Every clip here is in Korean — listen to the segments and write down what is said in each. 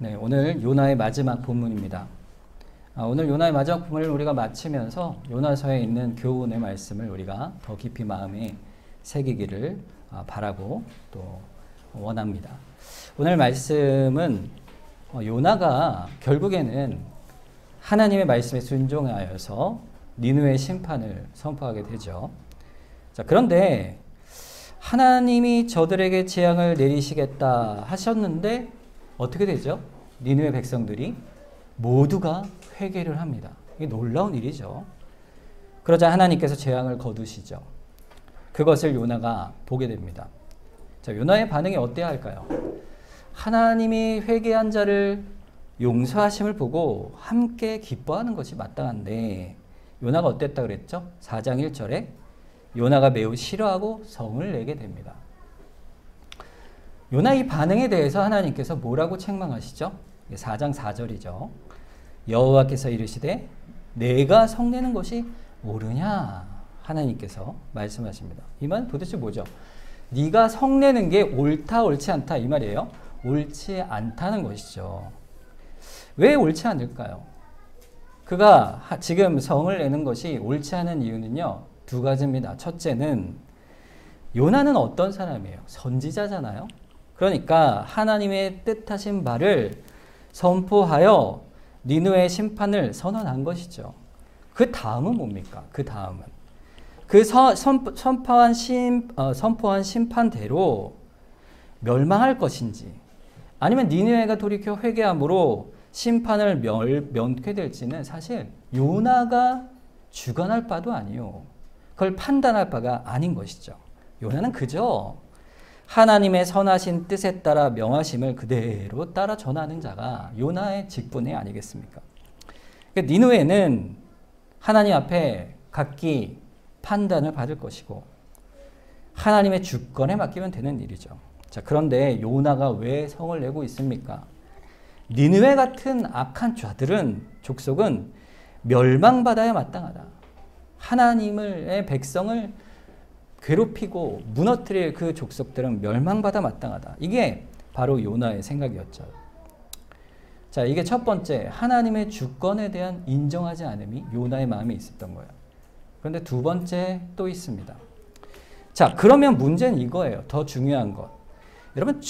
네, 오늘 요나의 마지막 본문입니다. 오늘 요나의 마지막 본문을 우리가 마치면서 요나서에 있는 교훈의 말씀을 우리가 더 깊이 마음에 새기기를 바라고 또 원합니다. 오늘 말씀은 요나가 결국에는 하나님의 말씀에 순종하여서 니느웨의 심판을 선포하게 되죠. 자, 그런데 하나님이 저들에게 재앙을 내리시겠다 하셨는데 어떻게 되죠? 니느웨 백성들이 모두가 회개를 합니다. 이게 놀라운 일이죠. 그러자 하나님께서 재앙을 거두시죠. 그것을 요나가 보게 됩니다. 자, 요나의 반응이 어때야 할까요? 하나님이 회개한 자를 용서하심을 보고 함께 기뻐하는 것이 마땅한데 요나가 어땠다 그랬죠? 4장 1절에 요나가 매우 싫어하고 성을 내게 됩니다. 요나 이 반응에 대해서 하나님께서 뭐라고 책망하시죠? 4장 4절이죠. 여호와께서 이르시되 내가 성내는 것이 옳으냐? 하나님께서 말씀하십니다. 이 말은 도대체 뭐죠? 네가 성내는 게 옳다 옳지 않다 이 말이에요. 옳지 않다는 것이죠. 왜 옳지 않을까요? 그가 지금 성을 내는 것이 옳지 않은 이유는요. 두 가지입니다. 첫째는 요나는 어떤 사람이에요? 선지자잖아요. 그러니까 하나님의 뜻하신 바를 선포하여 니느웨의 심판을 선언한 것이죠. 그 다음은 뭡니까? 그 다음은 그 선포한 심판대로 멸망할 것인지 아니면 니느웨가 돌이켜 회개함으로 심판을 면케 될지는 사실 요나가 주관할 바도 아니요. 그걸 판단할 바가 아닌 것이죠. 요나는 그저 하나님의 선하신 뜻에 따라 명하심을 그대로 따라 전하는 자가 요나의 직분이 아니겠습니까? 그러니까 니느웨는 하나님 앞에 각기 판단을 받을 것이고 하나님의 주권에 맡기면 되는 일이죠. 자, 그런데 요나가 왜 성을 내고 있습니까? 니느웨 같은 악한 자들은 족속은 멸망받아야 마땅하다. 하나님의 백성을 괴롭히고 무너뜨릴 그 족속들은 멸망받아 마땅하다. 이게 바로 요나의 생각이었죠. 자, 이게 첫 번째, 하나님의 주권에 대한 인정하지 않음이 요나의 마음에 있었던 거예요. 그런데 두 번째 또 있습니다. 자, 그러면 문제는 이거예요. 더 중요한 것. 여러분,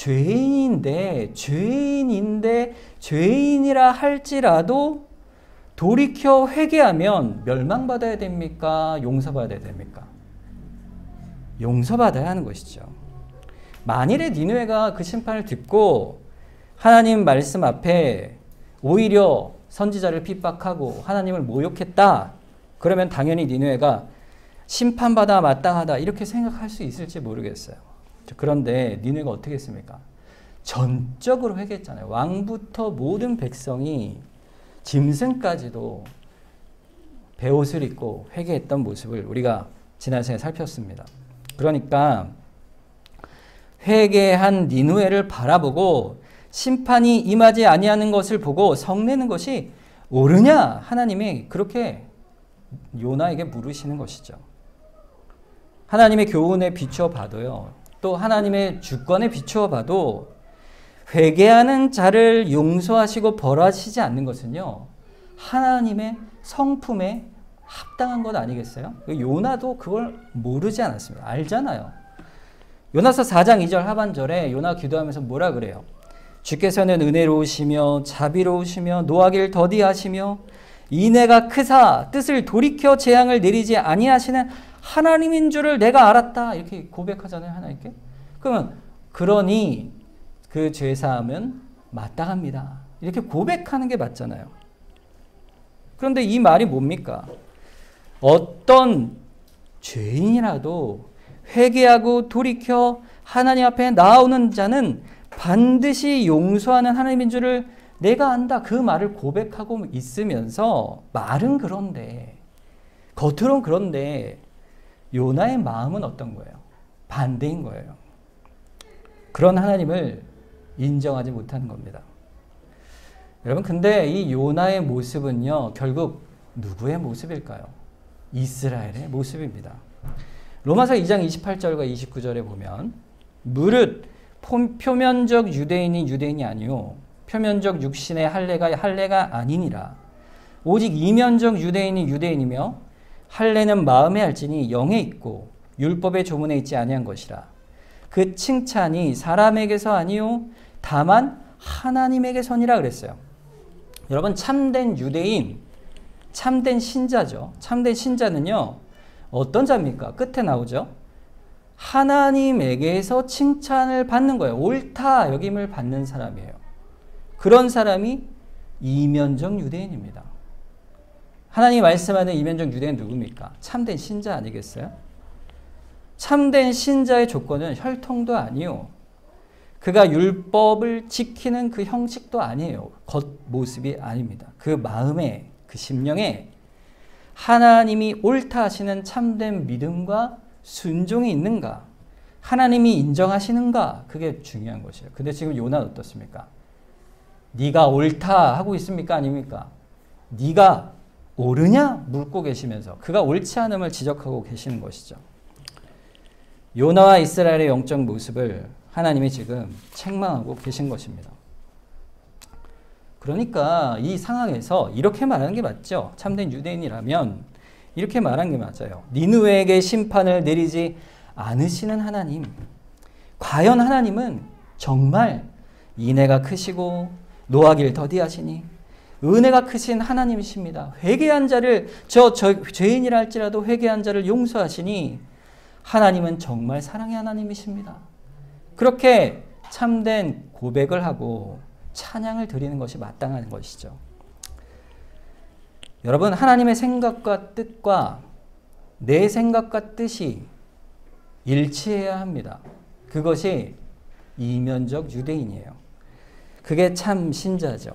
죄인이라 할지라도 돌이켜 회개하면 멸망받아야 됩니까? 용서받아야 됩니까? 용서받아야 하는 것이죠. 만일에 니느웨가 그 심판을 듣고 하나님 말씀 앞에 오히려 선지자를 핍박하고 하나님을 모욕했다. 그러면 당연히 니느웨가 심판받아 마땅하다 이렇게 생각할 수 있을지 모르겠어요. 그런데 니느웨가 어떻게 했습니까? 전적으로 회개했잖아요. 왕부터 모든 백성이 짐승까지도 베옷을 입고 회개했던 모습을 우리가 지난 시간에 살폈습니다. 그러니까 회개한 니느웨를 바라보고 심판이 임하지 아니하는 것을 보고 성내는 것이 옳으냐? 하나님이 그렇게 요나에게 물으시는 것이죠. 하나님의 교훈에 비추어 봐도요. 또 하나님의 주권에 비추어 봐도 회개하는 자를 용서하시고 벌하시지 않는 것은요. 하나님의 성품에 합당한 것 아니겠어요? 요나도 그걸 모르지 않았습니다. 알잖아요. 요나서 4장 2절 하반절에 요나 기도하면서 뭐라 그래요? 주께서는 은혜로우시며 자비로우시며 노하기를 더디하시며 인애가 크사 뜻을 돌이켜 재앙을 내리지 아니하시는 하나님인 줄을 내가 알았다. 이렇게 고백하잖아요. 하나님께. 그러니 그 죄사함은 마땅합니다. 이렇게 고백하는 게 맞잖아요. 그런데 이 말이 뭡니까? 어떤 죄인이라도 회개하고 돌이켜 하나님 앞에 나오는 자는 반드시 용서하는 하나님인 줄을 내가 안다. 그 말을 고백하고 있으면서 말은 그런데 겉으로는 그런데 요나의 마음은 어떤 거예요? 반대인 거예요. 그런 하나님을 인정하지 못하는 겁니다. 여러분, 근데 이 요나의 모습은요, 결국 누구의 모습일까요? 이스라엘의 모습입니다. 로마서 2장 28절과 29절에 보면 무릇 표면적 유대인이 유대인이 아니요 표면적 육신의 할례가 아니니라. 오직 이면적 유대인이 유대인이며 할례는 마음에 할지니 영에 있고 율법의 조문에 있지 아니한 것이라. 그 칭찬이 사람에게서 아니요 다만 하나님에게서니라 그랬어요. 여러분, 참된 유대인, 참된 신자죠. 참된 신자는요, 어떤 자입니까? 끝에 나오죠. 하나님에게서 칭찬을 받는 거예요. 옳다 여김을 받는 사람이에요. 그런 사람이 이면적 유대인입니다. 하나님이 말씀하는 이면적 유대인 누굽니까? 참된 신자 아니겠어요? 참된 신자의 조건은 혈통도 아니요, 그가 율법을 지키는 그 형식도 아니에요. 겉모습이 아닙니다. 그 마음에, 그 심령에 하나님이 옳다 하시는 참된 믿음과 순종이 있는가, 하나님이 인정하시는가, 그게 중요한 것이에요. 근데 지금 요나는 어떻습니까? 네가 옳다 하고 있습니까? 아닙니까? 네가 옳으냐? 묻고 계시면서 그가 옳지 않음을 지적하고 계시는 것이죠. 요나와 이스라엘의 영적 모습을 하나님이 지금 책망하고 계신 것입니다. 그러니까 이 상황에서 이렇게 말하는 게 맞죠. 참된 유대인이라면 이렇게 말하는 게 맞아요. 니느웨에게 심판을 내리지 않으시는 하나님, 과연 하나님은 정말 인애가 크시고 노하기를 더디하시니 은혜가 크신 하나님이십니다. 회개한 자를, 저 죄인이라 할지라도 회개한 자를 용서하시니 하나님은 정말 사랑의 하나님이십니다. 그렇게 참된 고백을 하고 찬양을 드리는 것이 마땅한 것이죠. 여러분, 하나님의 생각과 뜻과 내 생각과 뜻이 일치해야 합니다. 그것이 이면적 유대인이에요. 그게 참 신자죠.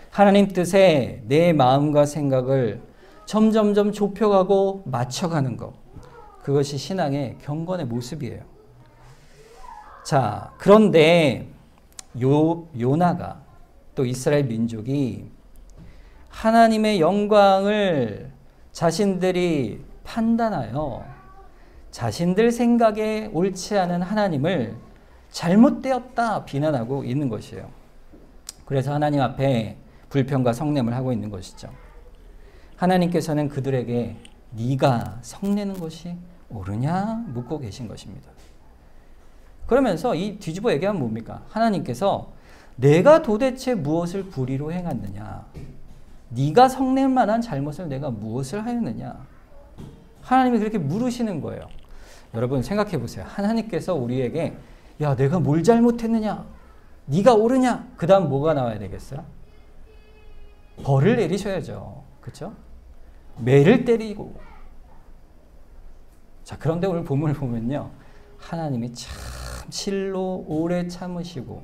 하나님 뜻에 내 마음과 생각을 점점점 좁혀가고 맞춰가는 것, 그것이 신앙의 경건의 모습이에요. 자, 그런데 요나가 또 이스라엘 민족이 하나님의 영광을 자신들이 판단하여 자신들 생각에 옳지 않은 하나님을 잘못되었다 비난하고 있는 것이에요. 그래서 하나님 앞에 불평과 성냄을 하고 있는 것이죠. 하나님께서는 그들에게 네가 성내는 것이 옳으냐 묻고 계신 것입니다. 그러면서 이 뒤집어 얘기하면 뭡니까? 하나님께서 내가 도대체 무엇을 불의로 행했느냐? 네가 성낼 만한 잘못을 내가 무엇을 하였느냐? 하나님이 그렇게 물으시는 거예요. 여러분 생각해 보세요. 하나님께서 우리에게 야, 내가 뭘 잘못했느냐? 네가 옳으냐? 그 다음 뭐가 나와야 되겠어요? 벌을 내리셔야죠. 그렇죠? 매를 때리고. 자, 그런데 오늘 본문을 보면요, 하나님이 참 실로 오래 참으시고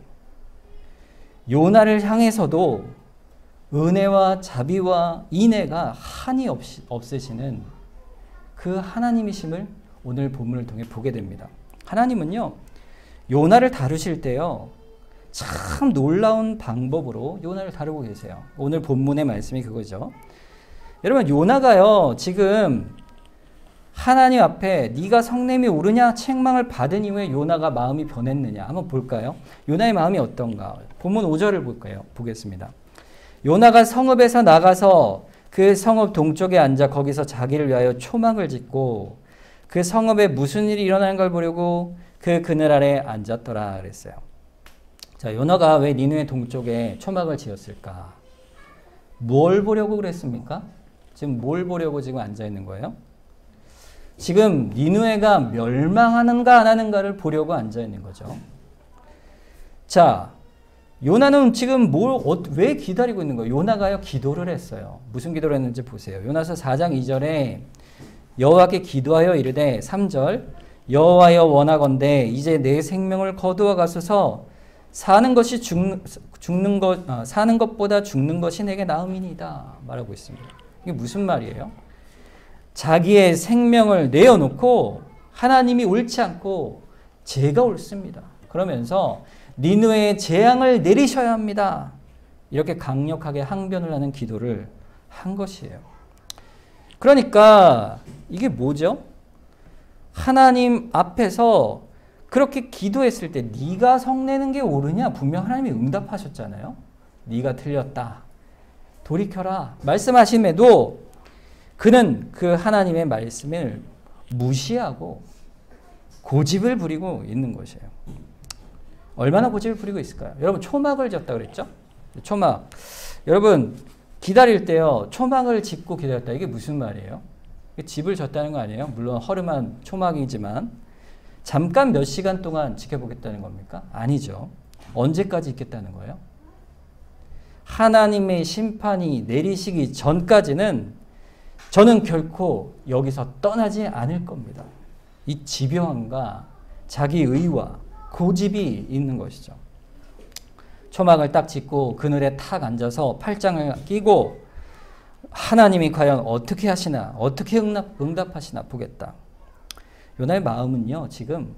요나를 향해서도 은혜와 자비와 인애가 한이 없으시는 그 하나님이심을 오늘 본문을 통해 보게 됩니다. 하나님은요, 요나를 다루실 때요, 참 놀라운 방법으로 요나를 다루고 계세요. 오늘 본문의 말씀이 그거죠. 여러분, 요나가요, 지금 하나님 앞에 네가 성냄이 오르냐 책망을 받은 이후에 요나가 마음이 변했느냐 한번 볼까요? 요나의 마음이 어떤가? 본문 5절을 볼까요? 보겠습니다. 요나가 성읍에서 나가서 그 성읍 동쪽에 앉아 거기서 자기를 위하여 초막을 짓고 그 성읍에 무슨 일이 일어나는 걸 보려고 그 그늘 아래 앉았더라 그랬어요. 자, 요나가 왜 니느웨 동쪽에 초막을 지었을까? 뭘 보려고 그랬습니까? 지금 뭘 보려고 지금 앉아 있는 거예요? 지금 니느웨가 멸망하는가 안 하는가를 보려고 앉아 있는 거죠. 자, 요나는 지금 왜 기다리고 있는 거예요? 요나가요, 기도를 했어요. 무슨 기도를 했는지 보세요. 요나서 4장 2절에 여호와께 기도하여 이르되 3절 여호와여 원하건대 이제 내 생명을 거두어 가소서 사는 것보다 죽는 것이 내게 나음이니이다 말하고 있습니다. 이게 무슨 말이에요? 자기의 생명을 내어놓고 하나님이 옳지 않고 제가 옳습니다. 그러면서 니느웨에 재앙을 내리셔야 합니다. 이렇게 강력하게 항변을 하는 기도를 한 것이에요. 그러니까 이게 뭐죠? 하나님 앞에서 그렇게 기도했을 때 네가 성내는 게 옳으냐? 분명 하나님이 응답하셨잖아요. 네가 틀렸다. 돌이켜라. 말씀하심에도 그는 그 하나님의 말씀을 무시하고 고집을 부리고 있는 것이에요. 얼마나 고집을 부리고 있을까요? 여러분 초막을 지었다 그랬죠? 초막. 여러분 기다릴 때요. 초막을 짓고 기다렸다. 이게 무슨 말이에요? 집을 졌다는 거 아니에요? 물론 허름한 초막이지만 잠깐 몇 시간 동안 지켜보겠다는 겁니까? 아니죠. 언제까지 있겠다는 거예요? 하나님의 심판이 내리시기 전까지는 저는 결코 여기서 떠나지 않을 겁니다. 이 집요함과 자기 의와 고집이 있는 것이죠. 초막을 딱 짓고 그늘에 탁 앉아서 팔짱을 끼고 하나님이 과연 어떻게 하시나, 어떻게 응답하시나 보겠다. 요나의 마음은요, 지금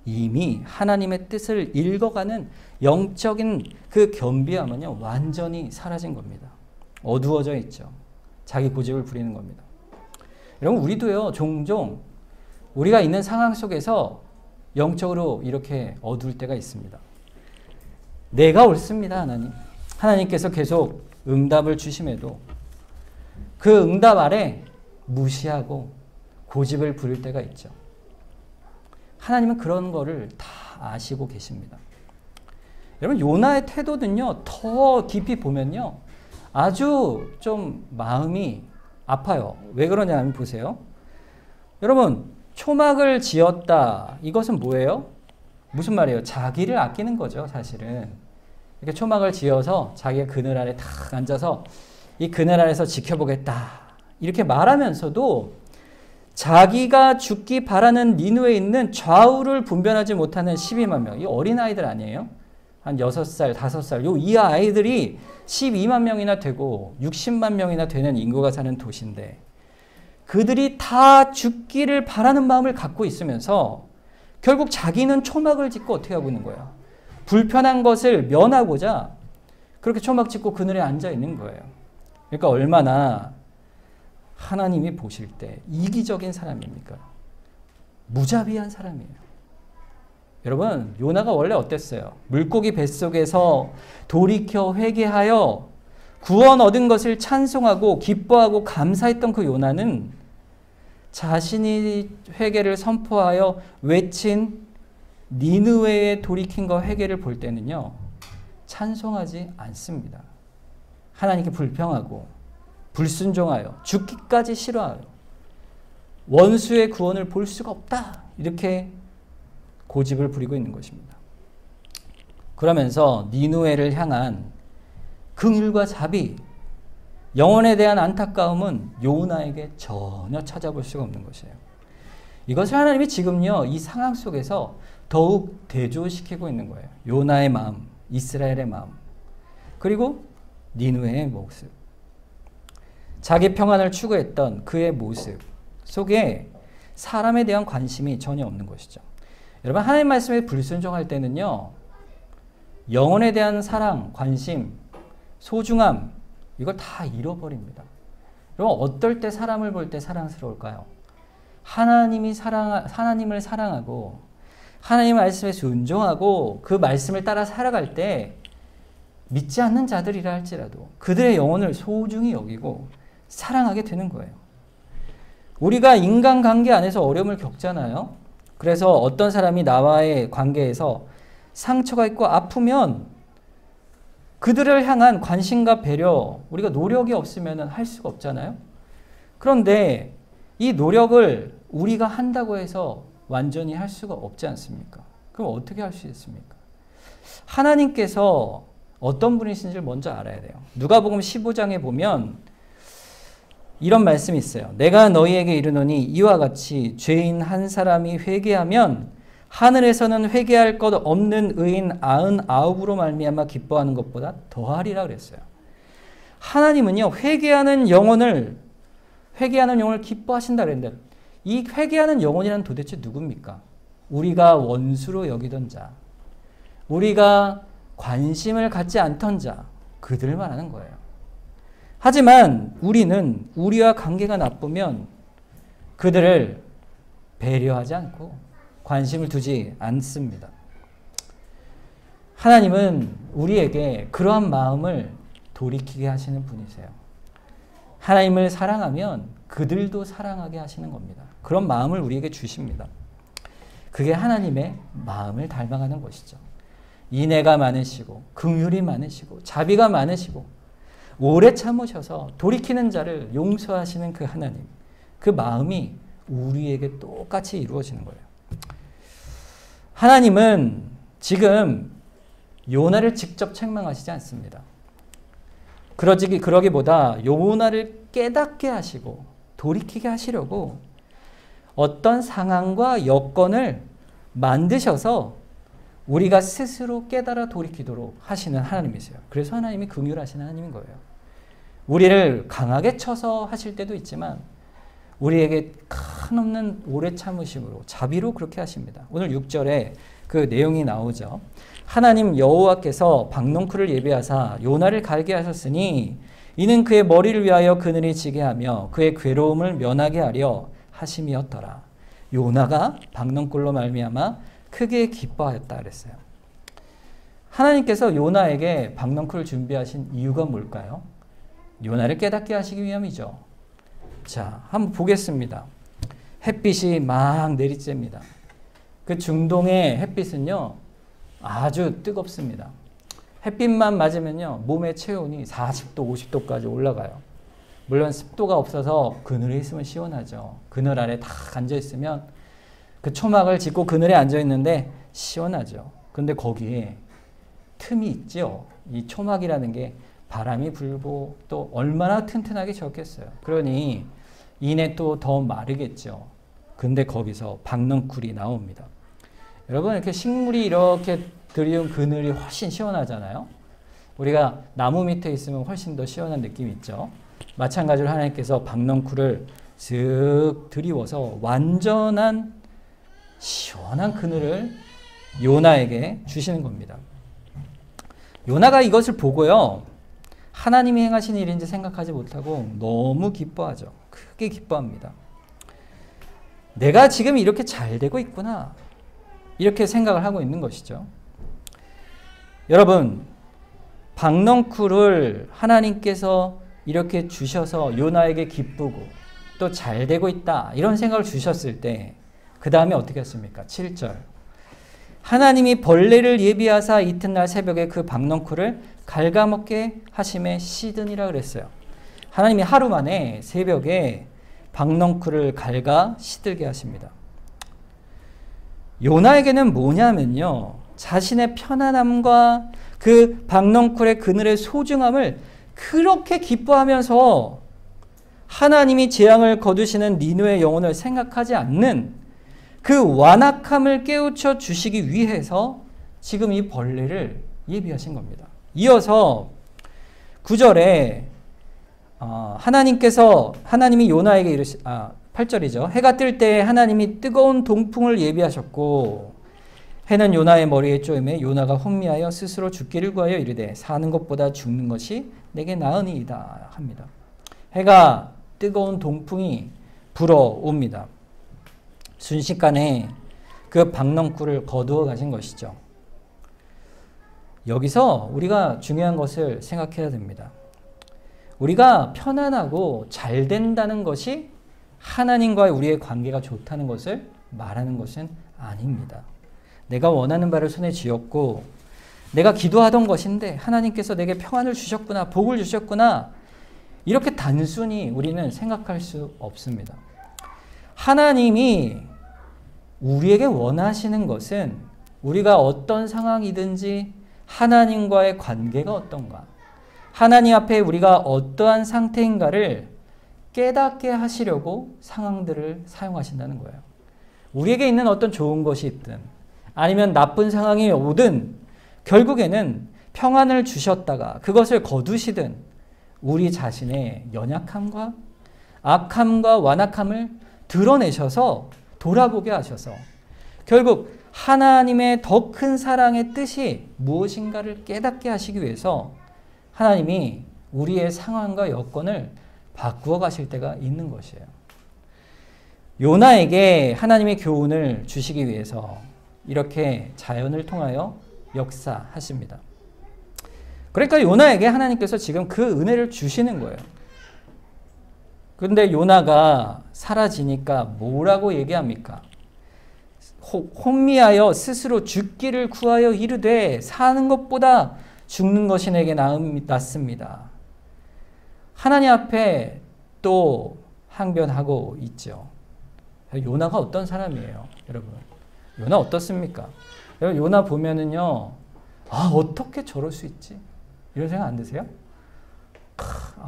이미 하나님의 뜻을 읽어가는 영적인 그 겸비함은요, 완전히 사라진 겁니다. 어두워져 있죠. 자기 고집을 부리는 겁니다. 여러분, 우리도요, 종종 우리가 있는 상황 속에서 영적으로 이렇게 어두울 때가 있습니다. 내가 옳습니다, 하나님. 하나님께서 계속 응답을 주심에도 그 응답 아래 무시하고 고집을 부릴 때가 있죠. 하나님은 그런 거를 다 아시고 계십니다. 여러분, 요나의 태도는요, 더 깊이 보면요, 아주 좀 마음이 아파요. 왜 그러냐면 보세요. 여러분, 초막을 지었다. 이것은 뭐예요? 무슨 말이에요? 자기를 아끼는 거죠, 사실은. 이렇게 초막을 지어서 자기가 그늘 아래 탁 앉아서 이 그늘 아래서 지켜보겠다. 이렇게 말하면서도 자기가 죽기 바라는 니누에 있는 좌우를 분별하지 못하는 12만 명. 이 어린아이들 아니에요? 한 6살, 5살. 요 이하 아이들이 12만 명이나 되고 60만 명이나 되는 인구가 사는 도시인데 그들이 다 죽기를 바라는 마음을 갖고 있으면서 결국 자기는 초막을 짓고 어떻게 하고 있는 거예요? 불편한 것을 면하고자 그렇게 초막 짓고 그늘에 앉아 있는 거예요. 그러니까 얼마나 하나님이 보실 때 이기적인 사람입니까? 무자비한 사람이에요. 여러분, 요나가 원래 어땠어요? 물고기 뱃속에서 돌이켜 회개하여 구원 얻은 것을 찬송하고 기뻐하고 감사했던 그 요나는 자신이 회개를 선포하여 외친 니느웨에 돌이킨 거 회개를 볼 때는요, 찬송하지 않습니다. 하나님께 불평하고 불순종하여 죽기까지 싫어하여 원수의 구원을 볼 수가 없다. 이렇게 고집을 부리고 있는 것입니다. 그러면서 니느웨를 향한 긍휼과 자비, 영혼에 대한 안타까움은 요나에게 전혀 찾아볼 수가 없는 것이에요. 이것을 하나님이 지금요, 이 상황 속에서 더욱 대조시키고 있는 거예요. 요나의 마음, 이스라엘의 마음, 그리고 니느웨의 모습. 자기 평안을 추구했던 그의 모습 속에 사람에 대한 관심이 전혀 없는 것이죠. 여러분, 하나님 말씀에 불순종할 때는요, 영혼에 대한 사랑, 관심, 소중함, 이걸 다 잃어버립니다. 여러분, 어떨 때 사람을 볼 때 사랑스러울까요? 하나님을 사랑하고 하나님 말씀에 순종하고 그 말씀을 따라 살아갈 때 믿지 않는 자들이라 할지라도 그들의 영혼을 소중히 여기고 사랑하게 되는 거예요. 우리가 인간관계 안에서 어려움을 겪잖아요. 그래서 어떤 사람이 나와의 관계에서 상처가 있고 아프면 그들을 향한 관심과 배려, 우리가 노력이 없으면 할 수가 없잖아요. 그런데 이 노력을 우리가 한다고 해서 완전히 할 수가 없지 않습니까? 그럼 어떻게 할 수 있습니까? 하나님께서 어떤 분이신지를 먼저 알아야 돼요. 누가복음 15장에 보면 이런 말씀이 있어요. 내가 너희에게 이르노니 이와 같이 죄인 한 사람이 회개하면 하늘에서는 회개할 것 없는 의인 99으로 말미암아 기뻐하는 것보다 더하리라 그랬어요. 하나님은요, 회개하는 영혼을 기뻐하신다 그랬는데 이 회개하는 영혼이란 도대체 누굽니까? 우리가 원수로 여기던 자, 우리가 관심을 갖지 않던 자, 그들을 말하는 거예요. 하지만 우리는 우리와 관계가 나쁘면 그들을 배려하지 않고 관심을 두지 않습니다. 하나님은 우리에게 그러한 마음을 돌이키게 하시는 분이세요. 하나님을 사랑하면 그들도 사랑하게 하시는 겁니다. 그런 마음을 우리에게 주십니다. 그게 하나님의 마음을 닮아가는 것이죠. 인애가 많으시고 긍휼이 많으시고 자비가 많으시고 오래 참으셔서 돌이키는 자를 용서하시는 그 하나님, 그 마음이 우리에게 똑같이 이루어지는 거예요. 하나님은 지금 요나를 직접 책망하시지 않습니다. 그러기보다 요나를 깨닫게 하시고 돌이키게 하시려고 어떤 상황과 여건을 만드셔서 우리가 스스로 깨달아 돌이키도록 하시는 하나님이세요. 그래서 하나님이 긍휼하신 하나님인 거예요. 우리를 강하게 쳐서 하실 때도 있지만 우리에게 한없는 오래 참으심으로 자비로 그렇게 하십니다. 오늘 6절에 그 내용이 나오죠. 하나님 여호와께서 박농쿨을 예비하사 요나를 갈게 하셨으니 이는 그의 머리를 위하여 그늘이 지게 하며 그의 괴로움을 면하게 하려 하심이었더라. 요나가 박농쿨로 말미암아 크게 기뻐하였다 그랬어요. 하나님께서 요나에게 박농쿨을 준비하신 이유가 뭘까요? 요나를 깨닫게 하시기 위함이죠. 자, 한번 보겠습니다. 햇빛이 막 내리쬐입니다. 그 중동의 햇빛은요, 아주 뜨겁습니다. 햇빛만 맞으면요, 몸의 체온이 40도, 50도까지 올라가요. 물론 습도가 없어서 그늘에 있으면 시원하죠. 그늘 아래 다 앉아있으면 그 초막을 짚고 그늘에 앉아있는데 시원하죠. 근데 거기에 틈이 있죠. 이 초막이라는 게 바람이 불고 또 얼마나 튼튼하게 졌겠어요. 그러니 이내 또 더 마르겠죠. 근데 거기서 박넝쿨이 나옵니다. 여러분 이렇게 식물이 이렇게 들이운 그늘이 훨씬 시원하잖아요. 우리가 나무 밑에 있으면 훨씬 더 시원한 느낌이 있죠. 마찬가지로 하나님께서 박넝쿨을 슥 들이워서 완전한 시원한 그늘을 요나에게 주시는 겁니다. 요나가 이것을 보고요. 하나님이 행하신 일인지 생각하지 못하고 너무 기뻐하죠. 크게 기뻐합니다. 내가 지금 이렇게 잘 되고 있구나. 이렇게 생각을 하고 있는 것이죠. 여러분, 박넝쿨을 하나님께서 이렇게 주셔서 요나에게 기쁘고 또 잘 되고 있다. 이런 생각을 주셨을 때 그 다음에 어떻게 했습니까? 7절. 하나님이 벌레를 예비하사 이튿날 새벽에 그 박넝쿨을 갉아먹게 하심에 시드니라 그랬어요. 하나님이 하루 만에 새벽에 박넝쿨을 갉아 시들게 하십니다. 요나에게는 뭐냐면요. 자신의 편안함과 그 박넝쿨의 그늘의 소중함을 그렇게 기뻐하면서 하나님이 재앙을 거두시는 니느웨의 영혼을 생각하지 않는 그 완악함을 깨우쳐 주시기 위해서 지금 이 벌레를 예비하신 겁니다. 이어서 9절에 하나님이 요나에게 8절이죠. 해가 뜰 때 하나님이 뜨거운 동풍을 예비하셨고 해는 요나의 머리에 쪼임에 요나가 혼미하여 스스로 죽기를 구하여 이르되 사는 것보다 죽는 것이 내게 나으니이다 합니다. 해가 뜨거운 동풍이 불어옵니다. 순식간에 그 박넝쿨을 거두어 가신 것이죠. 여기서 우리가 중요한 것을 생각해야 됩니다. 우리가 편안하고 잘 된다는 것이 하나님과의 우리의 관계가 좋다는 것을 말하는 것은 아닙니다. 내가 원하는 바를 손에 쥐었고 내가 기도하던 것인데 하나님께서 내게 평안을 주셨구나, 복을 주셨구나, 이렇게 단순히 우리는 생각할 수 없습니다. 하나님이 우리에게 원하시는 것은 우리가 어떤 상황이든지 하나님과의 관계가 어떤가, 하나님 앞에 우리가 어떠한 상태인가를 깨닫게 하시려고 상황들을 사용하신다는 거예요. 우리에게 있는 어떤 좋은 것이 있든 아니면 나쁜 상황이 오든 결국에는 평안을 주셨다가 그것을 거두시든 우리 자신의 연약함과 악함과 완악함을 드러내셔서 돌아보게 하셔서 결국 하나님의 더 큰 사랑의 뜻이 무엇인가를 깨닫게 하시기 위해서 하나님이 우리의 상황과 여건을 바꾸어 가실 때가 있는 것이에요. 요나에게 하나님의 교훈을 주시기 위해서 이렇게 자연을 통하여 역사하십니다. 그러니까 요나에게 하나님께서 지금 그 은혜를 주시는 거예요. 그런데 요나가 사라지니까 뭐라고 얘기합니까? 혼미하여 스스로 죽기를 구하여 이르되 사는 것보다 죽는 것이 내게 낫습니다. 하나님 앞에 또 항변하고 있죠. 요나가 어떤 사람이에요, 여러분? 요나 어떻습니까? 여러분, 요나 보면은요, 아, 어떻게 저럴 수 있지? 이런 생각 안 드세요?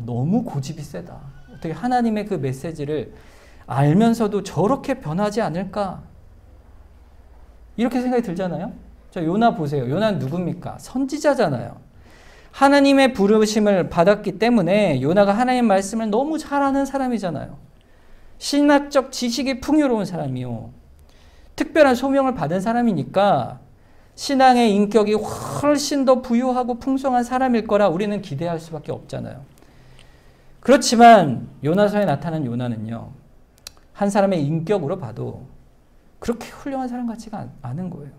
너무 고집이 세다. 어떻게 하나님의 그 메시지를 알면서도 저렇게 변하지 않을까? 이렇게 생각이 들잖아요? 자, 요나 보세요. 요나는 누굽니까? 선지자잖아요. 하나님의 부르심을 받았기 때문에 요나가 하나님 말씀을 너무 잘 아는 사람이잖아요. 신학적 지식이 풍요로운 사람이요. 특별한 소명을 받은 사람이니까 신앙의 인격이 훨씬 더 부유하고 풍성한 사람일 거라 우리는 기대할 수밖에 없잖아요. 그렇지만 요나서에 나타난 요나는요, 한 사람의 인격으로 봐도 그렇게 훌륭한 사람 같지가 않은 거예요.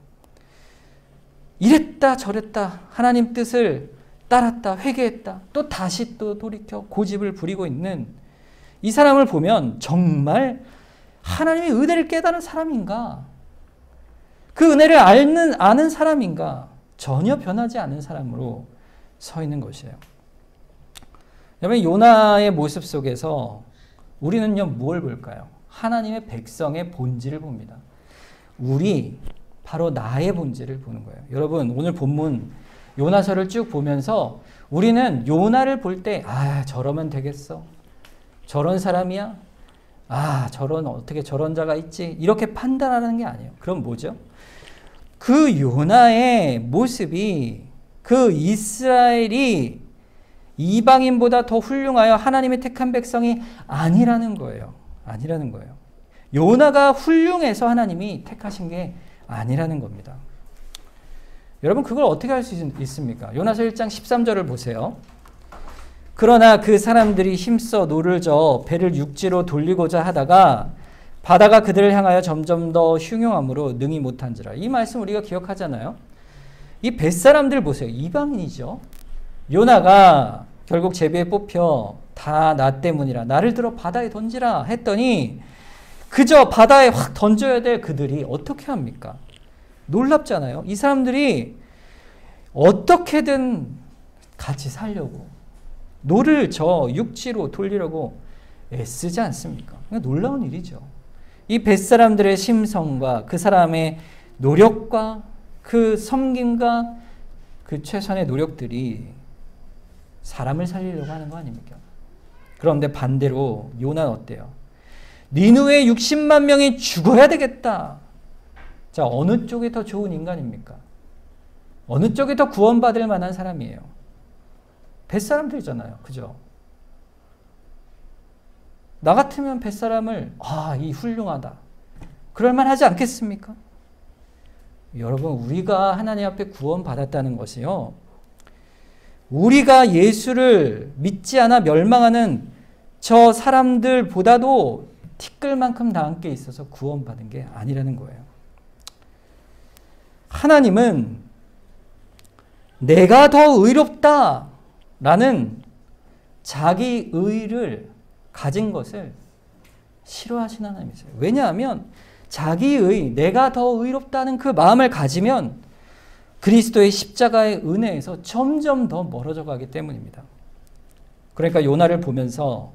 이랬다 저랬다 하나님 뜻을 따랐다 회개했다 또 다시 또 돌이켜 고집을 부리고 있는 이 사람을 보면 정말 하나님의 은혜를 깨달은 사람인가? 그 은혜를 아는 사람인가? 전혀 변하지 않은 사람으로 서 있는 것이에요. 여러분, 요나의 모습 속에서 우리는요, 뭘 볼까요? 하나님의 백성의 본질을 봅니다. 우리, 바로 나의 본질을 보는 거예요. 여러분, 오늘 본문 요나서를 쭉 보면서 우리는 요나를 볼 때, 아, 저러면 되겠어. 저런 사람이야? 아, 어떻게 저런 자가 있지? 이렇게 판단하는 게 아니에요. 그럼 뭐죠? 그 요나의 모습이 그 이스라엘이 이방인보다 더 훌륭하여 하나님의 택한 백성이 아니라는 거예요. 아니라는 거예요. 요나가 훌륭해서 하나님이 택하신 게 아니라는 겁니다. 여러분, 그걸 어떻게 할 수 있습니까? 요나서 1장 13절을 보세요. 그러나 그 사람들이 힘써 노를 저어 배를 육지로 돌리고자 하다가 바다가 그들을 향하여 점점 더 흉용함으로 능히 못한지라. 이 말씀 우리가 기억하잖아요. 이 벳사람들 보세요. 이방인이죠. 요나가 결국 제비에 뽑혀 다 나 때문이라 나를 들어 바다에 던지라 했더니 그저 바다에 확 던져야 될 그들이 어떻게 합니까? 놀랍잖아요. 이 사람들이 어떻게든 같이 살려고 노를 저 육지로 돌리려고 애쓰지 않습니까? 놀라운 일이죠. 이 벳사람들의 심성과 그 사람의 노력과 그 섬김과 그 최선의 노력들이 사람을 살리려고 하는 거 아닙니까? 그런데 반대로 요나는 어때요? 니느웨 60만 명이 죽어야 되겠다. 자, 어느 쪽이 더 좋은 인간입니까? 어느 쪽이 더 구원받을 만한 사람이에요? 벳사람들이잖아요. 그죠? 나 같으면 벳사람을 이 훌륭하다. 그럴만 하지 않겠습니까? 여러분, 우리가 하나님 앞에 구원받았다는 것이요, 우리가 예수를 믿지 않아 멸망하는 저 사람들보다도 티끌만큼 나은 게 있어서 구원받은 게 아니라는 거예요. 하나님은 내가 더 의롭다라는 자기 의를 가진 것을 싫어하시는 하나님이세요. 왜냐하면 자기의 내가 더 의롭다는 그 마음을 가지면 그리스도의 십자가의 은혜에서 점점 더 멀어져 가기 때문입니다. 그러니까 요나를 보면서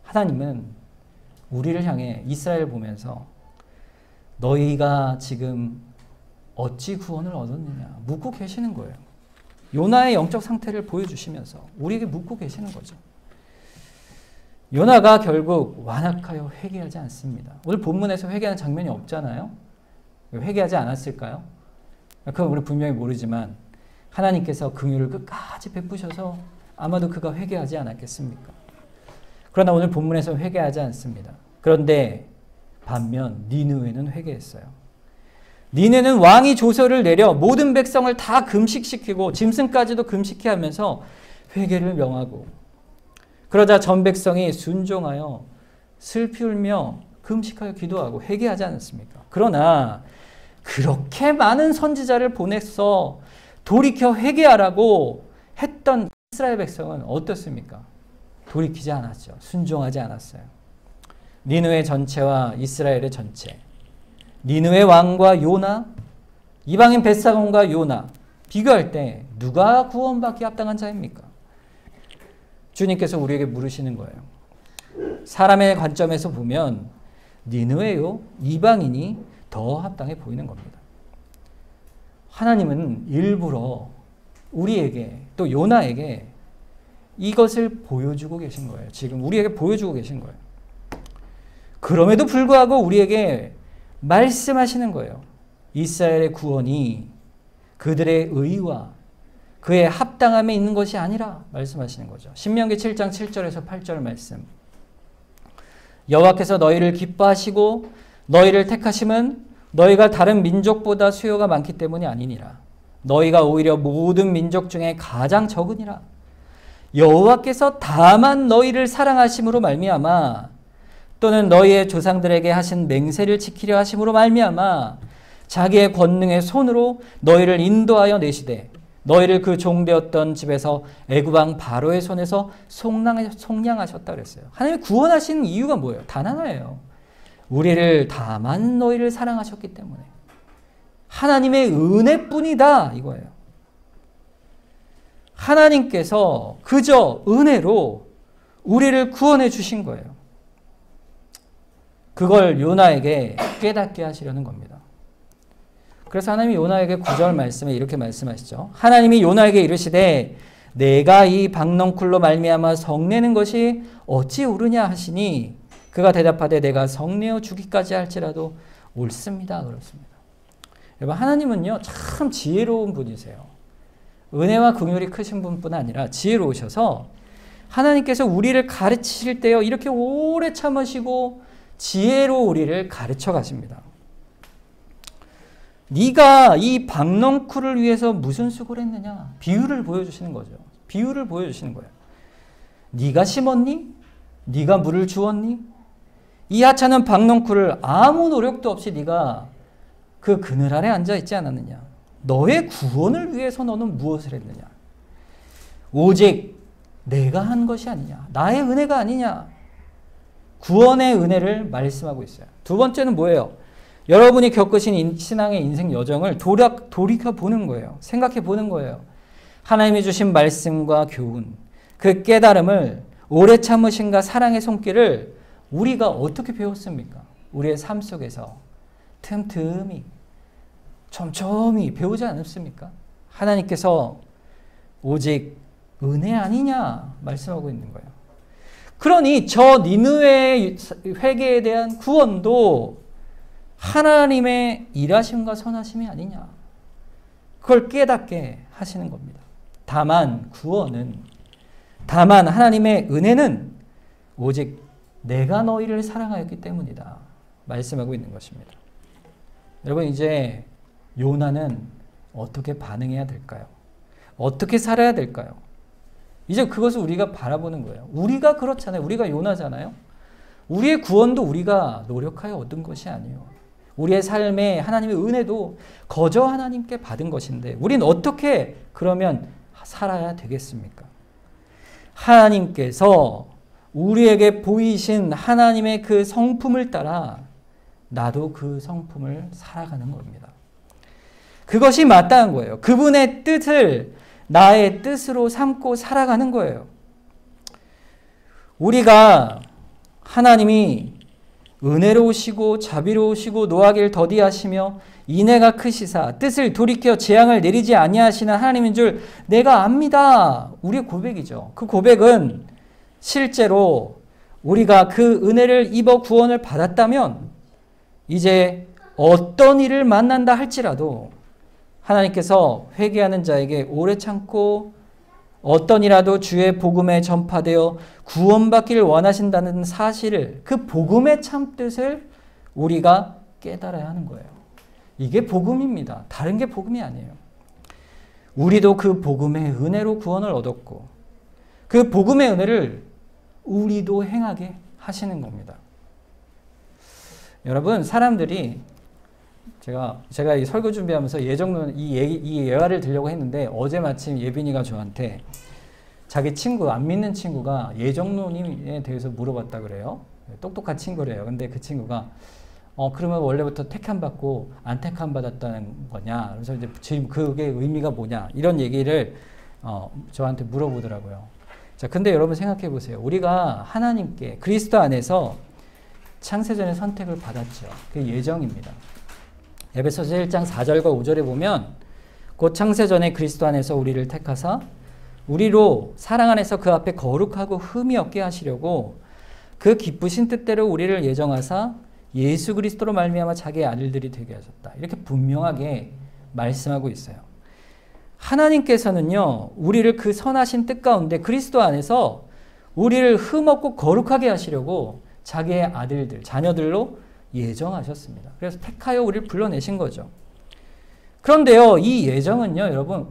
하나님은 우리를 향해 이스라엘을 보면서 너희가 지금 어찌 구원을 얻었느냐 묻고 계시는 거예요. 요나의 영적 상태를 보여주시면서 우리에게 묻고 계시는 거죠. 요나가 결국 완악하여 회개하지 않습니다. 오늘 본문에서 회개하는 장면이 없잖아요. 회개하지 않았을까요? 그건 우리 분명히 모르지만 하나님께서 긍휼을 끝까지 베푸셔서 아마도 그가 회개하지 않았겠습니까? 그러나 오늘 본문에서 회개하지 않습니다. 그런데 반면 니느웨는 회개했어요. 니느웨는 왕이 조서를 내려 모든 백성을 다 금식시키고 짐승까지도 금식케 하면서 회개를 명하고, 그러자 전 백성이 순종하여 슬피 울며 금식하여 기도하고 회개하지 않았습니까? 그러나 그렇게 많은 선지자를 보내서 돌이켜 회개하라고 했던 이스라엘 백성은 어떻습니까? 돌이키지 않았죠. 순종하지 않았어요. 니느웨 전체와 이스라엘의 전체, 니느웨 왕과 요나, 이방인 벳사본과 요나 비교할 때 누가 구원받기 합당한 자입니까? 주님께서 우리에게 물으시는 거예요. 사람의 관점에서 보면 니느웨요, 이방인이 더 합당해 보이는 겁니다. 하나님은 일부러 우리에게 또 요나에게 이것을 보여주고 계신 거예요. 지금 우리에게 보여주고 계신 거예요. 그럼에도 불구하고 우리에게 말씀하시는 거예요. 이스라엘의 구원이 그들의 의와 그의 합당함에 있는 것이 아니라 말씀하시는 거죠. 신명기 7장 7절에서 8절 말씀. 여호와께서 너희를 기뻐하시고 너희를 택하심은 너희가 다른 민족보다 수요가 많기 때문이 아니니라. 너희가 오히려 모든 민족 중에 가장 적으니라. 여호와께서 다만 너희를 사랑하심으로 말미암아 또는 너희의 조상들에게 하신 맹세를 지키려 하심으로 말미암아 자기의 권능의 손으로 너희를 인도하여 내시되 너희를 그 종되었던 집에서 애굽 왕 바로의 손에서 속량하셨다 그랬어요. 하나님이 구원하신 이유가 뭐예요? 단 하나예요. 우리를 다만 너희를 사랑하셨기 때문에. 하나님의 은혜뿐이다 이거예요. 하나님께서 그저 은혜로 우리를 구원해 주신 거예요. 그걸 요나에게 깨닫게 하시려는 겁니다. 그래서 하나님이 요나에게 9절 말씀에 이렇게 말씀하시죠. 하나님이 요나에게 이르시되 내가 이 박넝쿨로 말미암아 성내는 것이 어찌 옳으냐 하시니 그가 대답하되 내가 성내어 주기까지 할지라도 옳습니다. 그렇습니다. 여러분 하나님은요 참 지혜로운 분이세요. 은혜와 긍휼이 크신 분뿐 아니라 지혜로우셔서 하나님께서 우리를 가르치실 때요 이렇게 오래 참으시고 지혜로 우리를 가르쳐 가십니다. 네가 이 박넝쿨을 위해서 무슨 수고를 했느냐? 비유를 보여주시는 거죠. 비유를 보여주시는 거예요. 네가 심었니? 네가 물을 주었니? 이 하찮은 박넝쿨을 아무 노력도 없이 네가 그 그늘 아래 앉아 있지 않았느냐? 너의 구원을 위해서 너는 무엇을 했느냐? 오직 내가 한 것이 아니냐? 나의 은혜가 아니냐? 구원의 은혜를 말씀하고 있어요. 두 번째는 뭐예요? 여러분이 겪으신 신앙의 인생 여정을 돌이켜보는 거예요. 생각해보는 거예요. 하나님이 주신 말씀과 교훈, 그 깨달음을 오래 참으심과 사랑의 손길을 우리가 어떻게 배웠습니까? 우리의 삶 속에서 틈틈이 촘촘히 배우지 않았습니까? 하나님께서 오직 은혜 아니냐 말씀하고 있는 거예요. 그러니 저 니느웨의 회개에 대한 구원도 하나님의 일하심과 선하심이 아니냐. 그걸 깨닫게 하시는 겁니다. 다만 하나님의 은혜는 오직 내가 너희를 사랑하였기 때문이다. 말씀하고 있는 것입니다. 여러분 이제 요나는 어떻게 반응해야 될까요? 어떻게 살아야 될까요? 이제 그것을 우리가 바라보는 거예요. 우리가 그렇잖아요. 우리가 요나잖아요. 우리의 구원도 우리가 노력하여 얻은 것이 아니에요. 우리의 삶에 하나님의 은혜도 거저 하나님께 받은 것인데 우리는 어떻게 그러면 살아야 되겠습니까? 하나님께서 우리에게 보이신 하나님의 그 성품을 따라 나도 그 성품을 살아가는 겁니다. 그것이 마땅한 거예요. 그분의 뜻을 나의 뜻으로 삼고 살아가는 거예요. 우리가 하나님이 은혜로우시고 자비로우시고 노하기를 더디하시며 인애가 크시사 뜻을 돌이켜 재앙을 내리지 아니하시는 하나님인 줄 내가 압니다. 우리의 고백이죠. 그 고백은 실제로 우리가 그 은혜를 입어 구원을 받았다면 이제 어떤 일을 만난다 할지라도 하나님께서 회개하는 자에게 오래 참고 어떤 이라도 주의 복음에 전파되어 구원받기를 원하신다는 사실을 그 복음의 참뜻을 우리가 깨달아야 하는 거예요. 이게 복음입니다. 다른 게 복음이 아니에요. 우리도 그 복음의 은혜로 구원을 얻었고 그 복음의 은혜를 우리도 행하게 하시는 겁니다. 여러분 사람들이 제가 이 설교 준비하면서 이 예화를 들려고 했는데 어제 마침 예빈이가 저한테 자기 친구, 안 믿는 친구가 예정론에 대해서 물어봤다 그래요. 똑똑한 친구래요. 근데 그 친구가 그러면 원래부터 택함 받고 안 택함 받았다는 거냐? 그래서 이제 지금 그게 의미가 뭐냐? 이런 얘기를 저한테 물어보더라고요. 자, 근데 여러분 생각해 보세요. 우리가 하나님께 그리스도 안에서 창세전에 선택을 받았죠. 그게 예정입니다. 에베소서 1장 4절과 5절에 보면 곧 창세전에 그리스도 안에서 우리를 택하사 우리로 사랑 안에서 그 앞에 거룩하고 흠이 없게 하시려고 그 기쁘신 뜻대로 우리를 예정하사 예수 그리스도로 말미암아 자기의 아들들이 되게 하셨다. 이렇게 분명하게 말씀하고 있어요. 하나님께서는요, 우리를 그 선하신 뜻 가운데 그리스도 안에서 우리를 흠없고 거룩하게 하시려고 자기의 아들들, 자녀들로 예정하셨습니다. 그래서 택하여 우리를 불러내신 거죠. 그런데요, 이 예정은요, 여러분,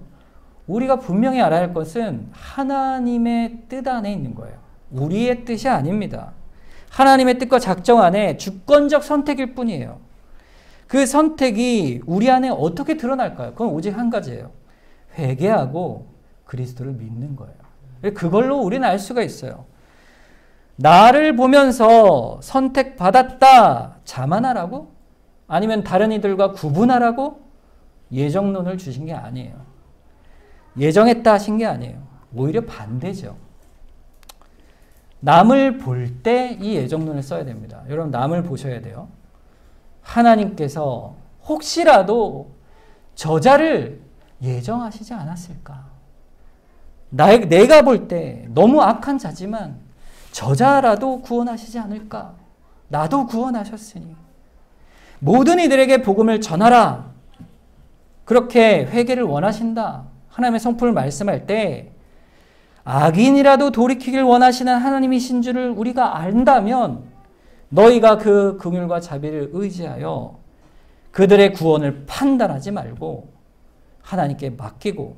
우리가 분명히 알아야 할 것은 하나님의 뜻 안에 있는 거예요. 우리의 뜻이 아닙니다. 하나님의 뜻과 작정 안에 주권적 선택일 뿐이에요. 그 선택이 우리 안에 어떻게 드러날까요? 그건 오직 한 가지예요. 회개하고 그리스도를 믿는 거예요. 그걸로 우리는 알 수가 있어요. 나를 보면서 선택받았다 자만하라고? 아니면 다른 이들과 구분하라고? 예정론을 주신 게 아니에요. 예정했다 하신 게 아니에요. 오히려 반대죠. 남을 볼 때 이 예정론을 써야 됩니다. 여러분 남을 보셔야 돼요. 하나님께서 혹시라도 저자를 예정하시지 않았을까? 내가 볼 때 너무 악한 자지만 저자라도 구원하시지 않을까? 나도 구원하셨으니 모든 이들에게 복음을 전하라. 그렇게 회개를 원하신다. 하나님의 성품을 말씀할 때 악인이라도 돌이키길 원하시는 하나님이신 줄을 우리가 안다면 너희가 그 긍휼과 자비를 의지하여 그들의 구원을 판단하지 말고 하나님께 맡기고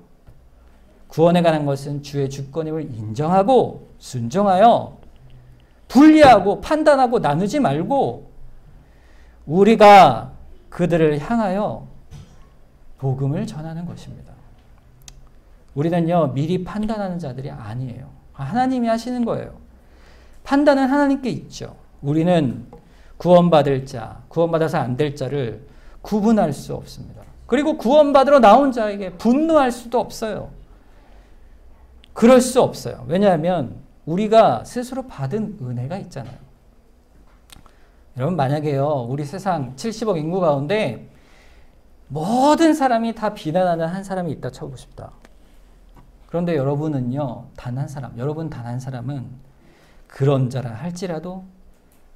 구원에 관한 것은 주의 주권임을 인정하고 순종하여 분리하고 판단하고 나누지 말고 우리가 그들을 향하여 복음을 전하는 것입니다. 우리는요, 미리 판단하는 자들이 아니에요. 하나님이 하시는 거예요. 판단은 하나님께 있죠. 우리는 구원받을 자, 구원받아서 안 될 자를 구분할 수 없습니다. 그리고 구원받으러 나온 자에게 분노할 수도 없어요. 그럴 수 없어요. 왜냐하면 우리가 스스로 받은 은혜가 있잖아요. 여러분 만약에요, 우리 세상 70억 인구 가운데 모든 사람이 다 비난하는 한 사람이 있다 쳐보고 싶다. 그런데 여러분은요, 여러분 단 한 사람은 그런 자라 할지라도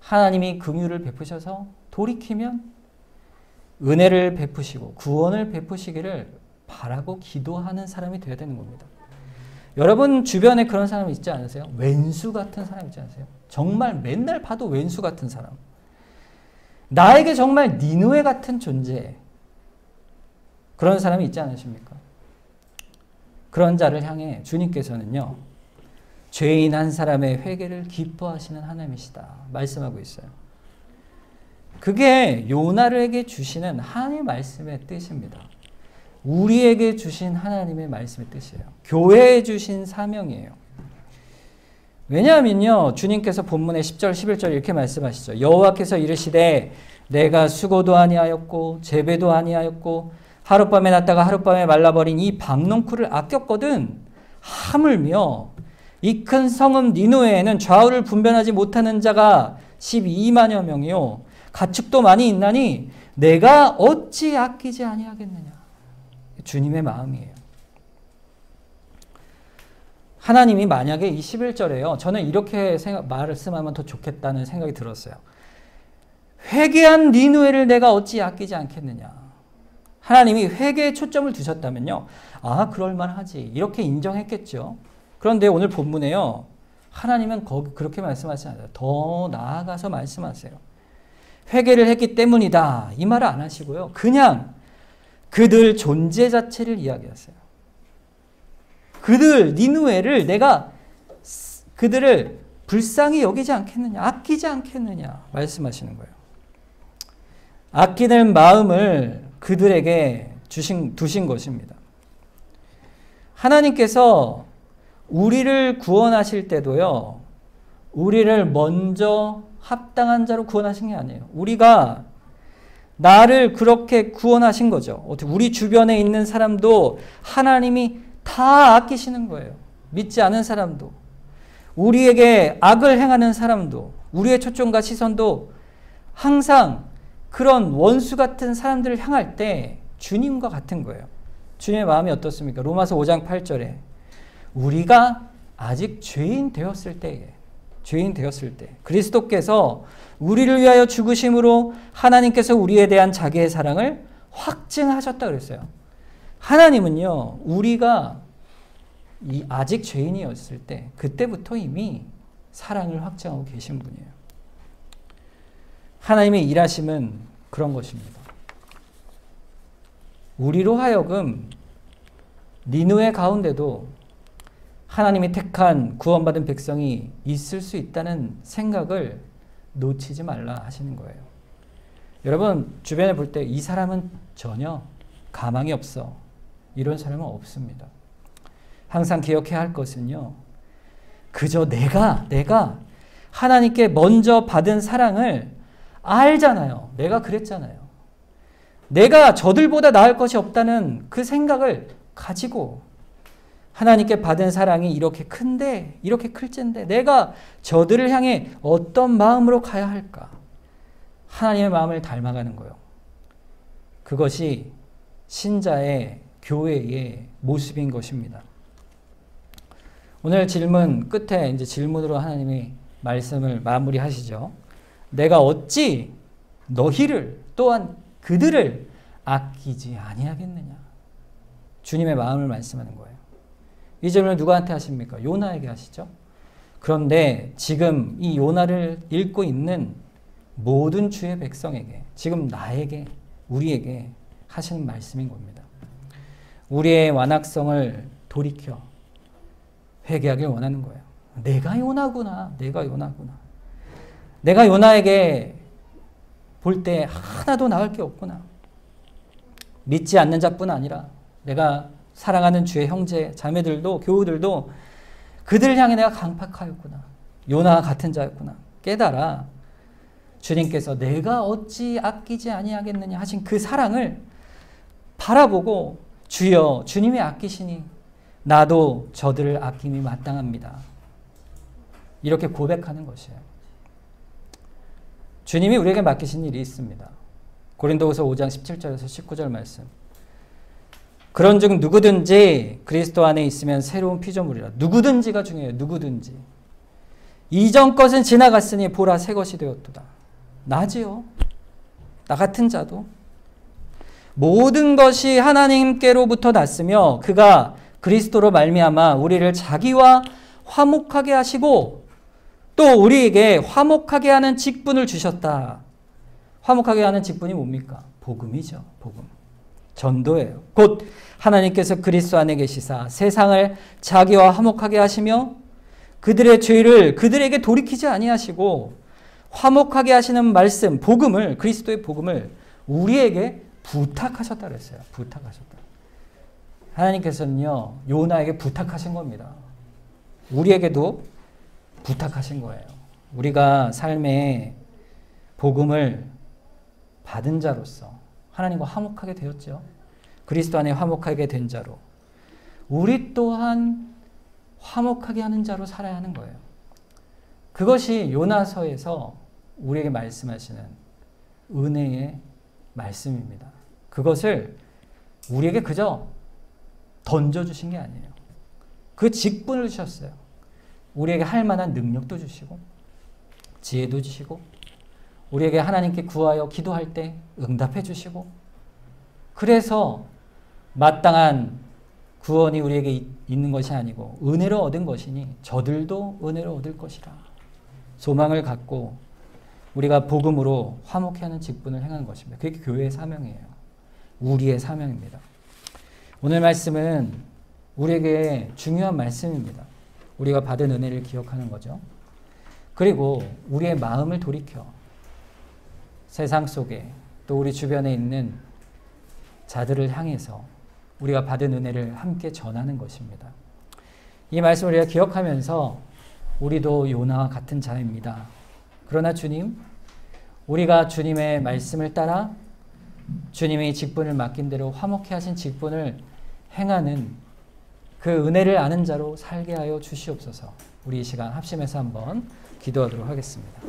하나님이 긍휼을 베푸셔서 돌이키면 은혜를 베푸시고 구원을 베푸시기를 바라고 기도하는 사람이 되어야 되는 겁니다. 여러분 주변에 그런 사람 있지 않으세요? 왼수 같은 사람 있지 않으세요? 정말 맨날 봐도 왼수 같은 사람. 나에게 정말 니느웨 같은 존재. 그런 사람이 있지 않으십니까? 그런 자를 향해 주님께서는요, 죄인 한 사람의 회개를 기뻐하시는 하나님이시다 말씀하고 있어요. 그게 요나에게 주시는 하나님의 말씀의 뜻입니다. 우리에게 주신 하나님의 말씀의 뜻이에요. 교회에 주신 사명이에요. 왜냐하면요, 주님께서 본문의 10절 11절 이렇게 말씀하시죠. 여호와께서 이르시되 내가 수고도 아니하였고 재배도 아니하였고 하룻밤에 났다가 하룻밤에 말라버린 이 박농쿨을 아꼈거든. 하물며 이 큰 성읍 니느웨에는 좌우를 분별하지 못하는 자가 12만여 명이요 가축도 많이 있나니 내가 어찌 아끼지 아니하겠느냐. 주님의 마음이에요. 하나님이 만약에 이 11절에요. 저는 이렇게 말씀하면 더 좋겠다는 생각이 들었어요. 회개한 니느웨를 내가 어찌 아끼지 않겠느냐. 하나님이 회개에 초점을 두셨다면요. 아, 그럴만하지. 이렇게 인정했겠죠. 그런데 오늘 본문에요. 하나님은 그렇게 말씀하시지 않아요. 더 나아가서 말씀하세요. 회개를 했기 때문이다. 이 말을 안 하시고요. 그냥 그들 존재 자체를 이야기하세요. 니느웨를 내가 그들을 불쌍히 여기지 않겠느냐. 아끼지 않겠느냐. 말씀하시는 거예요. 아끼는 마음을 그들에게 두신 것입니다. 하나님께서 우리를 구원하실 때도요, 우리를 먼저 합당한 자로 구원하신 게 아니에요. 우리가 나를 그렇게 구원하신 거죠. 우리 주변에 있는 사람도 하나님이 다 아끼시는 거예요. 믿지 않은 사람도, 우리에게 악을 행하는 사람도, 우리의 초점과 시선도 항상 그런 원수 같은 사람들을 향할 때 주님과 같은 거예요. 주님의 마음이 어떻습니까? 로마서 5장 8절에 우리가 아직 죄인 되었을 때 그리스도께서 우리를 위하여 죽으심으로 하나님께서 우리에 대한 자기의 사랑을 확증하셨다 그랬어요. 하나님은요, 우리가 아직 죄인이었을 때 그때부터 이미 사랑을 확증하고 계신 분이에요. 하나님의 일하심은 그런 것입니다. 우리로 하여금 니느웨 가운데도 하나님이 택한 구원받은 백성이 있을 수 있다는 생각을 놓치지 말라 하시는 거예요. 여러분 주변에 볼 때 이 사람은 전혀 가망이 없어, 이런 사람은 없습니다. 항상 기억해야 할 것은요, 그저 내가 하나님께 먼저 받은 사랑을 알잖아요. 내가 그랬잖아요. 내가 저들보다 나을 것이 없다는 그 생각을 가지고 하나님께 받은 사랑이 이렇게 큰데, 이렇게 클진데 내가 저들을 향해 어떤 마음으로 가야 할까? 하나님의 마음을 닮아가는 거예요. 그것이 신자의 교회의 모습인 것입니다. 오늘 질문 끝에 이제 질문으로 하나님이 말씀을 마무리하시죠. 내가 어찌 너희를 또한 그들을 아끼지 아니하겠느냐. 주님의 마음을 말씀하는 거예요. 이 질문을 누구한테 하십니까? 요나에게 하시죠. 그런데 지금 이 요나를 읽고 있는 모든 주의 백성에게, 지금 나에게, 우리에게 하시는 말씀인 겁니다. 우리의 완악성을 돌이켜 회개하길 원하는 거예요. 내가 요나구나. 내가 요나에게 볼 때 하나도 나을 게 없구나. 믿지 않는 자뿐 아니라 내가 사랑하는 주의 형제, 자매들도, 교우들도 그들을 향해 내가 강팍하였구나. 요나와 같은 자였구나. 깨달아 주님께서 내가 어찌 아끼지 아니하겠느냐 하신 그 사랑을 바라보고 주여, 주님이 아끼시니 나도 저들을 아낌이 마땅합니다. 이렇게 고백하는 것이에요. 주님이 우리에게 맡기신 일이 있습니다. 고린도후서 5장 17절에서 19절 말씀. 그런즉 누구든지 그리스도 안에 있으면 새로운 피조물이라. 누구든지가 중요해요. 누구든지. 이전 것은 지나갔으니 보라 새 것이 되었도다. 나지요. 나 같은 자도. 모든 것이 하나님께로부터 났으며 그가 그리스도로 말미암아 우리를 자기와 화목하게 하시고 또 우리에게 화목하게 하는 직분을 주셨다. 화목하게 하는 직분이 뭡니까? 복음이죠. 복음. 전도예요. 곧 하나님께서 그리스도 안에 계시사 세상을 자기와 화목하게 하시며 그들의 죄를 그들에게 돌이키지 아니하시고 화목하게 하시는 말씀, 복음을, 그리스도의 복음을 우리에게 부탁하셨다 그랬어요. 부탁하셨다. 하나님께서는요, 요나에게 부탁하신 겁니다. 우리에게도 부탁하신 거예요. 우리가 삶의 복음을 받은 자로서 하나님과 화목하게 되었죠. 그리스도 안에 화목하게 된 자로 우리 또한 화목하게 하는 자로 살아야 하는 거예요. 그것이 요나서에서 우리에게 말씀하시는 은혜의 말씀입니다. 그것을 우리에게 그저 던져주신 게 아니에요. 그 직분을 주셨어요. 우리에게 할 만한 능력도 주시고 지혜도 주시고 우리에게 하나님께 구하여 기도할 때 응답해 주시고 그래서 마땅한 구원이 우리에게 있는 것이 아니고 은혜로 얻은 것이니 저들도 은혜로 얻을 것이라. 소망을 갖고 우리가 복음으로 화목해 하는 직분을 행하는 것입니다. 그게 교회의 사명이에요. 우리의 사명입니다. 오늘 말씀은 우리에게 중요한 말씀입니다. 우리가 받은 은혜를 기억하는 거죠. 그리고 우리의 마음을 돌이켜 세상 속에 또 우리 주변에 있는 자들을 향해서 우리가 받은 은혜를 함께 전하는 것입니다. 이 말씀을 우리가 기억하면서 우리도 요나와 같은 자입니다. 그러나 주님, 우리가 주님의 말씀을 따라 주님이 직분을 맡긴 대로 화목해 하신 직분을 행하는 그 은혜를 아는 자로 살게 하여 주시옵소서. 우리 이 시간 합심해서 한번 기도하도록 하겠습니다.